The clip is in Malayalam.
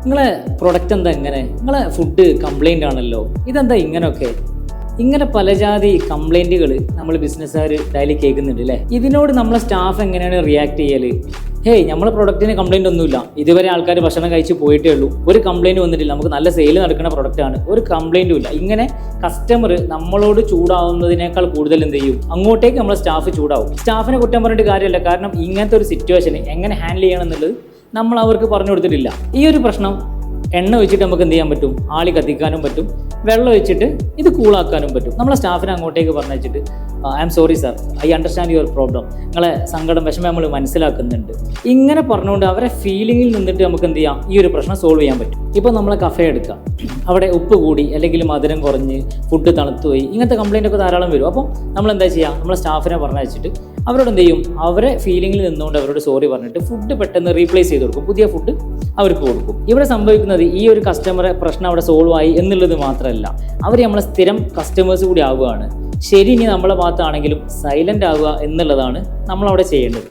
നിങ്ങളെ പ്രൊഡക്റ്റ് എന്താ ഇങ്ങനെ, നിങ്ങളെ ഫുഡ് കംപ്ലൈൻ്റ് ആണല്ലോ, ഇതെന്താ ഇങ്ങനെയൊക്കെ, ഇങ്ങനെ പലജാതി കംപ്ലൈൻറ്റുകൾ നമ്മൾ ബിസിനസ്സുകാർ ഡെയിലി കേൾക്കുന്നുണ്ട് അല്ലേ. ഇതിനോട് നമ്മളെ സ്റ്റാഫ് എങ്ങനെയാണ് റിയാക്ട് ചെയ്യൽ? ഹേയ്, നമ്മളെ പ്രൊഡക്റ്റിന് കംപ്ലൈൻറ്റ് ഒന്നുമില്ല, ഇതുവരെ ആൾക്കാർ ഭക്ഷണം കഴിച്ച് പോയിട്ടേ ഉള്ളൂ, ഒരു കംപ്ലൈൻറ്റ് വന്നിട്ടില്ല, നമുക്ക് നല്ല സെയിൽ നടക്കുന്ന പ്രൊഡക്റ്റാണ്, ഒരു കംപ്ലൈൻറ്റും ഇല്ല. ഇങ്ങനെ കസ്റ്റമർ നമ്മളോട് ചൂടാവുന്നതിനേക്കാൾ കൂടുതൽ എന്ത് ചെയ്യും, അങ്ങോട്ടേക്ക് നമ്മളെ സ്റ്റാഫ് ചൂടാവും. സ്റ്റാഫിനെ കുറ്റം പറഞ്ഞിട്ട് കാര്യമല്ല, കാരണം ഇങ്ങനത്തെ ഒരു സിറ്റുവേഷൻ എങ്ങനെ ഹാൻഡിൽ ചെയ്യണം എന്നുള്ളത് നമ്മൾ അവർക്ക് പറഞ്ഞു കൊടുത്തിട്ടില്ല. ഈ ഒരു പ്രശ്നം എണ്ണ ഒഴിച്ചിട്ട് നമുക്ക് എന്ത് ചെയ്യാൻ പറ്റും, ആളി കത്തിക്കാനും പറ്റും, വെള്ളം ഒഴിച്ചിട്ട് ഇത് കൂളാക്കാനും പറ്റും. നമ്മളെ സ്റ്റാഫിനെ അങ്ങോട്ടേക്ക് പറഞ്ഞു വെച്ചിട്ട് I am sorry sir, I understand your problem, നിങ്ങളെ സങ്കടം വിഷമം നമ്മൾ മനസ്സിലാക്കുന്നുണ്ട്. ഇങ്ങനെ പറഞ്ഞുകൊണ്ട് അവരെ ഫീലിങ്ങിൽ നിന്നിട്ട് നമുക്ക് എന്ത് ചെയ്യാം, ഈ ഒരു പ്രശ്നം സോൾവ് ചെയ്യാൻ പറ്റും. ഇപ്പോൾ നമ്മളെ കഫേ എടുക്കാം, അവിടെ ഉപ്പ് കൂടി അല്ലെങ്കിൽ മധുരം കുറഞ്ഞ് ഫുഡ് തണുത്തുപോയി, ഇങ്ങനത്തെ കംപ്ലൈൻ്റ് ഒക്കെ ധാരാളം വരും. അപ്പോൾ നമ്മൾ എന്താ ചെയ്യുക, നമ്മളെ സ്റ്റാഫിനെ പറഞ്ഞു വെച്ചിട്ട് അവരോട് എന്ത് ചെയ്യും, അവരെ ഫീലിങ്ങിൽ നിന്നുകൊണ്ട് അവരോട് സോറി പറഞ്ഞിട്ട് ഫുഡ് പെട്ടെന്ന് റീപ്ലേസ് ചെയ്ത് കൊടുക്കും, പുതിയ ഫുഡ് അവർക്ക് കൊടുക്കും. ഇവിടെ സംഭവിക്കുന്നത് ഈ ഒരു കസ്റ്റമറെ പ്രശ്നം അവിടെ സോൾവ് ആയി എന്നുള്ളത് മാത്രമല്ല, അവർ നമ്മളെ സ്ഥിരം കസ്റ്റമേഴ്സ് കൂടി ആവുകയാണ്. ശരി, ഇനി നമ്മളെ ഭാഗത്താണെങ്കിലും സൈലൻ്റ് ആവുക എന്നുള്ളതാണ് നമ്മളവിടെ ചെയ്യേണ്ടത്.